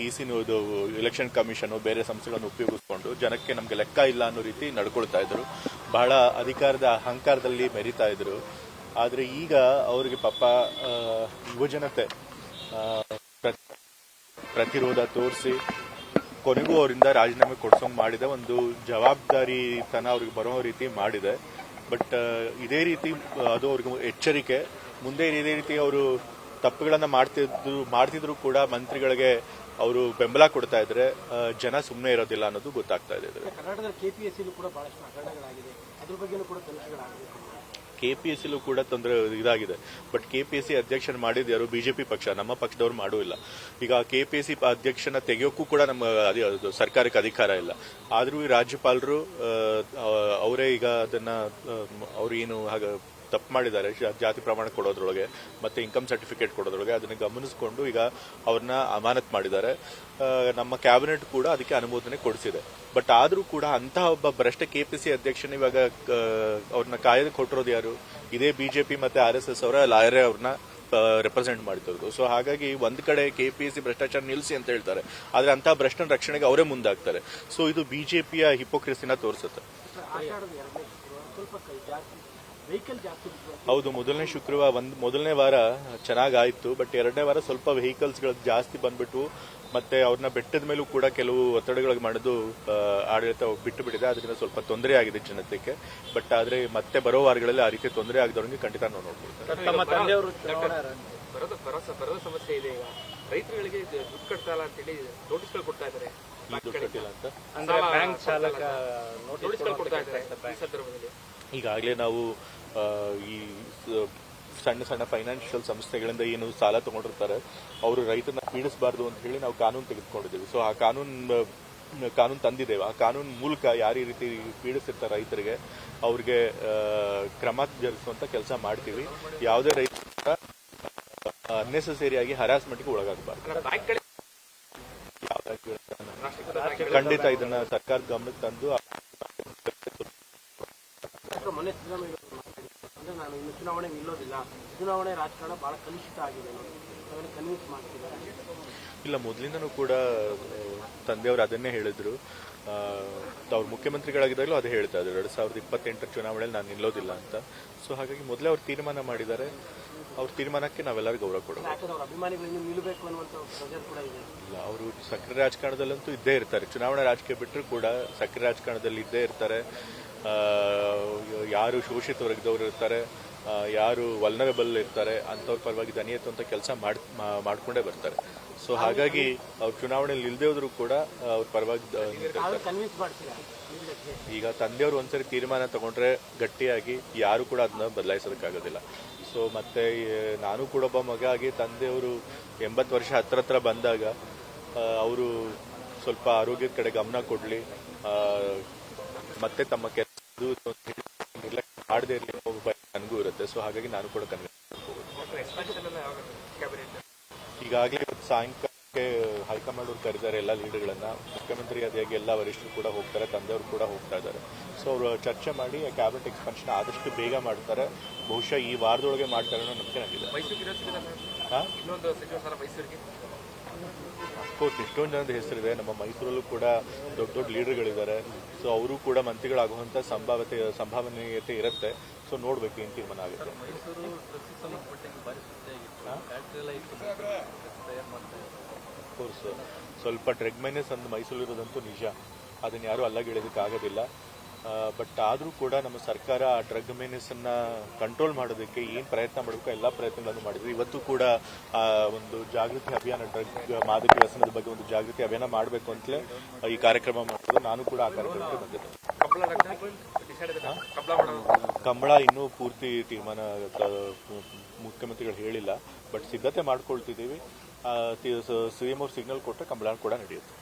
ಇಸಿನದು election commission ಬೇರೆ ಸಂಸ್ಥೆಗಳನ್ನು ಉಪಯೋಗಿಸಿಕೊಂಡು ಜನಕ್ಕೆ ನಮಗೆ ಲೆಕ್ಕ ಇಲ್ಲ ಅನ್ನೋ ರೀತಿ ನಡ್ಕೊಳ್ತಾ ಇದ್ರು. ಬಹಳ ಅಧಿಕಾರದ ಅಹಂಕಾರದಲ್ಲಿ ಮೆರಿತಾ ಇದ್ರು. ಆದ್ರೆ ಈಗ ಅವರಿಗೆ ಪಾಪ ಯುವಜನತೆ ಪ್ರತಿರೋಧ ತೋರಿಸಿ ಕೊನೆಗೂ ಅವರಿಂದ ರಾಜೀನಾಮೆ ಕೊಡ್ಸೋಂಗ್ ಮಾಡಿದೆ. ಒಂದು ಜವಾಬ್ದಾರಿತನ ಅವ್ರಿಗೆ ಬರೋ ರೀತಿ ಮಾಡಿದೆ. ಬಟ್ ಇದೇ ರೀತಿ ಅದು ಅವ್ರಿಗೆ ಎಚ್ಚರಿಕೆ. ಮುಂದೆ ಇದೇ ರೀತಿ ಅವರು ತಪ್ಪುಗಳನ್ನ ಮಾಡ್ತಿದ್ರು ಕೂಡ ಮಂತ್ರಿಗಳಿಗೆ ಅವರು ಬೆಂಬಲ ಕೊಡ್ತಾ ಇದ್ರೆ ಜನ ಸುಮ್ಮನೆ ಇರೋದಿಲ್ಲ ಅನ್ನೋದು ಗೊತ್ತಾಗ್ತಾ ಇದೆ. ಕೆಪಿಎಸ್ಸಿಲೂ ಕೂಡ ತೊಂದರೆ ಇದಾಗಿದೆ. ಬಟ್ ಕೆಪಿಎಸ್ಸಿ ಅಧ್ಯಕ್ಷನ ಮಾಡಿದ ಯಾರು ಬಿಜೆಪಿ ಪಕ್ಷ, ನಮ್ಮ ಪಕ್ಷದವ್ರು ಮಾಡೂ ಇಲ್ಲ. ಈಗ ಕೆಪಿಎಸ್ಸಿ ಅಧ್ಯಕ್ಷನ ತೆಗೆಯೋಕ್ಕೂ ಕೂಡ ನಮ್ಮ ಸರ್ಕಾರಕ್ಕೆ ಅಧಿಕಾರ ಇಲ್ಲ. ಆದ್ರೂ ಈ ರಾಜ್ಯಪಾಲರು ಅವರೇ ಈಗ ಅದನ್ನ ಅವ್ರು ಏನು ತಪ್ಪು ಮಾಡಿದ್ದಾರೆ ಜಾತಿ ಪ್ರಮಾಣ ಕೊಡೋದ್ರೊಳಗೆ ಮತ್ತೆ ಇನ್ಕಮ್ ಸರ್ಟಿಫಿಕೇಟ್ ಕೊಡೋದ್ರೊಳಗೆ ಅದನ್ನ ಗಮನಿಸಿಕೊಂಡು ಈಗ ಅವ್ರನ್ನ ಅಮಾನತ್ ಮಾಡಿದ್ದಾರೆ. ನಮ್ಮ ಕ್ಯಾಬಿನೆಟ್ ಕೂಡ ಅದಕ್ಕೆ ಅನುಮೋದನೆ ಕೊಡಿಸಿದೆ. ಬಟ್ ಆದ್ರೂ ಕೂಡ ಅಂತಹ ಒಬ್ಬ ಭ್ರಷ್ಟ ಕೆಪಿಸಿ ಅಧ್ಯಕ್ಷನ ಇವಾಗ ಅವ್ರನ್ನ ಕಾಯ್ದೆ ಕೊಟ್ಟಿರೋದು ಯಾರು? ಇದೇ ಬಿಜೆಪಿ ಮತ್ತೆ RSS ಅವರ ಲಾಯರೇ ಅವ್ರನ್ನ ರೆಪ್ರೆಸೆಂಟ್ ಮಾಡ್ತಿರೋದು. ಸೊ ಹಾಗಾಗಿ ಒಂದ್ ಕಡೆ ಕೆಪಿಎಸ್ಸಿ ಭ್ರಷ್ಟಾಚಾರ ನಿಲ್ಲಿಸಿ ಅಂತ ಹೇಳ್ತಾರೆ, ಆದ್ರೆ ಅಂತಹ ಭ್ರಷ್ಟನ ರಕ್ಷಣೆಗೆ ಅವರೇ ಮುಂದಾಗ್ತಾರೆ. ಸೊ ಇದು ಬಿಜೆಪಿಯ ಹಿಪೋಕ್ರೆಸಿನ ತೋರಿಸುತ್ತೆ. ಹೌದು, ಮೊದಲನೇ ವಾರ ಚೆನ್ನಾಗಾಯ್ತು. ಬಟ್ ಎರಡನೇ ವಾರ ಸ್ವಲ್ಪ ವೆಹಿಕಲ್ಸ್ಗಳು ಜಾಸ್ತಿ ಬಂದ್ಬಿಟ್ಟು ಮತ್ತೆ ಅವ್ರನ್ನ ಬೆಟ್ಟದ ಮೇಲೂ ಕೂಡ ಕೆಲವು ಒತ್ತಡಗಳಿಗೆ ಮಾಡೋದು ಆಡಳಿತ ಬಿಟ್ಟು ಬಿಟ್ಟಿದೆ. ಅದರಿಂದ ಸ್ವಲ್ಪ ತೊಂದರೆ ಆಗಿದೆ ಜನತೆಗೆ. ಬಟ್ ಆದ್ರೆ ಮತ್ತೆ ಬರೋ ವಾರಗಳಲ್ಲಿ ಆ ರೀತಿ ತೊಂದರೆ ಆಗದವ್ರಿಗೆ ಖಂಡಿತ ನಾವು ನೋಡ್ಬೋದು. ಬರೋದ ಸಮಸ್ಯೆ ಇದೆ. ಈಗ ರೈತರುಗಳಿಗೆ ದುಡ್ಡು ಕಟ್ತಾಯಿಲ್ಲ ಅಂತೇಳಿ ನೋಟಿಸ್ಗಳು ಕೊಡ್ತಾ ಇದ್ದಾರೆ. ಈಗಾಗಲೇ ನಾವು ಈ ಸಣ್ಣ ಸಣ್ಣ ಫೈನಾನ್ಷಿಯಲ್ ಸಂಸ್ಥೆಗಳಿಂದ ಏನು ಸಾಲ ತಗೊಂಡಿರ್ತಾರೆ ಅವರು ರೈತನ ಪೀಡಿಸಬಾರ್ದು ಅಂತ ಹೇಳಿ ನಾವು ಕಾನೂನು ತೆಗೆದುಕೊಂಡಿದ್ದೀವಿ. ಸೊ ಆ ಕಾನೂನು ತಂದಿದ್ದೇವೆ. ಆ ಕಾನೂನು ಮೂಲಕ ಯಾರು ಈ ರೀತಿ ಪೀಡಿಸಿರ್ತಾರೆ ರೈತರಿಗೆ ಅವ್ರಿಗೆ ಕ್ರಮ ಜರುಗಿಸುವಂತ ಕೆಲಸ ಮಾಡ್ತೀವಿ. ಯಾವುದೇ ರೈತ ಅನ್ನೆಸೆಸರಿಯಾಗಿ ಹರಾಸ್ಮೆಂಟ್ಗೆ ಒಳಗಾಗಬಾರ್ದು. ಖಂಡಿತ ಇದನ್ನ ಸರ್ಕಾರ ಗಮನಕ್ಕೆ ತಂದು ನಾನು ಇನ್ನು ಚುನಾವಣೆ ನಿಲ್ಲೋದಿಲ್ಲ, ಚುನಾವಣೆ ರಾಜಕಾರಣ ಬಹಳ ಕಲುಷಿತ ಆಗಿದೆ, ಕನ್ವಿನ್ಸ್ ಮಾಡ್ತಿದ್ದಾರೆ. ಇಲ್ಲ, ಮೊದಲಿಂದನೂ ಕೂಡ ತಂದೆಯವರು ಅದನ್ನೇ ಹೇಳಿದ್ರು. ಅವ್ರು ಮುಖ್ಯಮಂತ್ರಿಗಳಾಗಿದ್ದಾಗಲೂ ಅದೇ ಹೇಳ್ತಾ ಇದ್ರು 2028 ಚುನಾವಣೆಯಲ್ಲಿ ನಾನು ನಿಲ್ಲೋದಿಲ್ಲ ಅಂತ. ಸೊ ಹಾಗಾಗಿ ಮೊದಲೇ ಅವ್ರು ತೀರ್ಮಾನ ಮಾಡಿದ್ದಾರೆ. ಅವ್ರ ತೀರ್ಮಾನಕ್ಕೆ ನಾವೆಲ್ಲರೂ ಗೌರವ ಕೊಡಬೇಕು. ಇಲ್ಲ, ಅವರು ಸಕ್ರಿಯ ರಾಜಕಾರಣದಲ್ಲಂತೂ ಇದ್ದೇ ಇರ್ತಾರೆ. ಚುನಾವಣಾ ರಾಜಕೀಯ ಬಿಟ್ಟರು ಕೂಡ ಸಕ್ರಿಯ ರಾಜಕಾರಣದಲ್ಲಿ ಇದ್ದೇ ಇರ್ತಾರೆ. ಯಾರು ಶೋಷಿತ ವರ್ಗದವರು ಇರ್ತಾರೆ, ಯಾರು ವಲ್ನರಬಲ್ ಇರ್ತಾರೆ ಅಂತವ್ರ ಪರವಾಗಿ ದನಿ ಎತ್ತುವಂತ ಕೆಲಸ ಮಾಡ್ಕೊಂಡೇ ಬರ್ತಾರೆ. ಸೊ ಹಾಗಾಗಿ ಅವ್ರು ಚುನಾವಣೆಯಲ್ಲಿ ಇಲ್ಲದೆ ಹೋದ್ರು ಕೂಡ ಅವ್ರ ಪರವಾಗಿ ಈಗ ತಂದೆಯವರು ಒಂದ್ಸರಿ ತೀರ್ಮಾನ ತಗೊಂಡ್ರೆ ಗಟ್ಟಿಯಾಗಿ ಯಾರು ಕೂಡ ಅದನ್ನ ಬದಲಾಯಿಸೋದಕ್ಕಾಗೋದಿಲ್ಲ. ಸೊ ಮತ್ತೆ ನಾನು ಕೂಡ ಒಬ್ಬ ಮಗ ಆಗಿ ತಂದೆಯವರು 80 ವರ್ಷ ಹತ್ರ ಬಂದಾಗ ಅವರು ಸ್ವಲ್ಪ ಆರೋಗ್ಯದ ಕಡೆ ಗಮನ ಕೊಡ್ಲಿ, ಮತ್ತೆ ತಮ್ಮ ಕೆಲಸ ಮಾಡದೇ ಇರಲಿ ನನಗೂ ಇರುತ್ತೆ. ಸೊ ಹಾಗಾಗಿ ನಾನು ಕೂಡ ಈಗಾಗಲೇ ಸಾಯಂಕಾಲಕ್ಕೆ ಹೈಕಮಾಂಡ್ ಅವ್ರು ಕರೆದಿದ್ದಾರೆ ಎಲ್ಲ ಲೀಡರ್ಗಳನ್ನ. ಮುಖ್ಯಮಂತ್ರಿ ಆದಿಯಾಗಿ ಎಲ್ಲ ವರಿಷ್ಠರು ಕೂಡ ಹೋಗ್ತಾರೆ, ತಂದೆಯವರು ಕೂಡ ಹೋಗ್ತಾ ಇದ್ದಾರೆ. ಸೊ ಅವರು ಚರ್ಚೆ ಮಾಡಿ ಕ್ಯಾಬಿನೆಟ್ ಎಕ್ಸ್ಪಾನ್ಷನ್ ಆದಷ್ಟು ಬೇಗ ಮಾಡ್ತಾರೆ. ಬಹುಶಃ ಈ ವಾರದೊಳಗೆ ಮಾಡ್ತಾರೆ ಅನ್ನೋ ನಂಬಿಕೆ ನನಗಿದೆ. ಅಫ್ಕೋರ್ಸ್ ಇಷ್ಟೊಂದು ಜನದ ಹೆಸರಿದೆ. ನಮ್ಮ ಮೈಸೂರಲ್ಲೂ ಕೂಡ ದೊಡ್ಡ ದೊಡ್ಡ ಲೀಡರ್ಗಳಿದ್ದಾರೆ. ಸೊ ಅವರು ಕೂಡ ಮಂತ್ರಿಗಳಾಗುವಂತ ಸಂಭಾವನೀಯತೆ ಇರುತ್ತೆ. ಸೊ ನೋಡ್ಬೇಕು ಏನ್ ತೀರ್ಮಾನ ಆಗುತ್ತೆ. ಅಫ್ಕೋರ್ಸ್ ಸ್ವಲ್ಪ ಡ್ರಗ್ ಮೈನಸ್ ಅಂದ್ ಮೈಸೂರಿರೋದಂತೂ ನಿಜ, ಅದನ್ನ ಯಾರು ಅಲ್ಲಗೆಳೆಯೋದಕ್ಕಾಗೋದಿಲ್ಲ. ಬಟ್ ಆದ್ರೂ ಕೂಡ ನಮ್ಮ ಸರ್ಕಾರ ಆ ಡ್ರಗ್ ಮೈನಸ್ ಅನ್ನ ಕಂಟ್ರೋಲ್ ಮಾಡೋದಕ್ಕೆ ಏನ್ ಪ್ರಯತ್ನ ಮಾಡಬೇಕು ಎಲ್ಲಾ ಪ್ರಯತ್ನಗಳನ್ನು ಮಾಡಿದ್ವಿ. ಇವತ್ತು ಕೂಡ ಒಂದು ಜಾಗೃತಿ ಅಭಿಯಾನ, ಮಾದಕ ವ್ಯಸನದ ಬಗ್ಗೆ ಒಂದು ಜಾಗೃತಿ ಅಭಿಯಾನ ಮಾಡಬೇಕು ಅಂತಲೇ ಈ ಕಾರ್ಯಕ್ರಮ ಮಾಡಿದ್ರು. ನಾನು ಕೂಡ ಆ ಕಾರ್ಯಕ್ರಮಕ್ಕೆ ಬಂದಿದ್ದೆ. ಕಂಬಳ ಇನ್ನೂ ಪೂರ್ತಿ ತೀರ್ಮಾನ ಮುಖ್ಯಮಂತ್ರಿಗಳು ಹೇಳಿಲ್ಲ. ಬಟ್ ಸಿದ್ಧತೆ ಮಾಡ್ಕೊಳ್ತಿದ್ದೀವಿ. CM ಅವ್ರು ಸಿಗ್ನಲ್ ಕೊಟ್ಟರೆ ಕಂಬಳ ಕೂಡ ನಡೆಯುತ್ತೆ.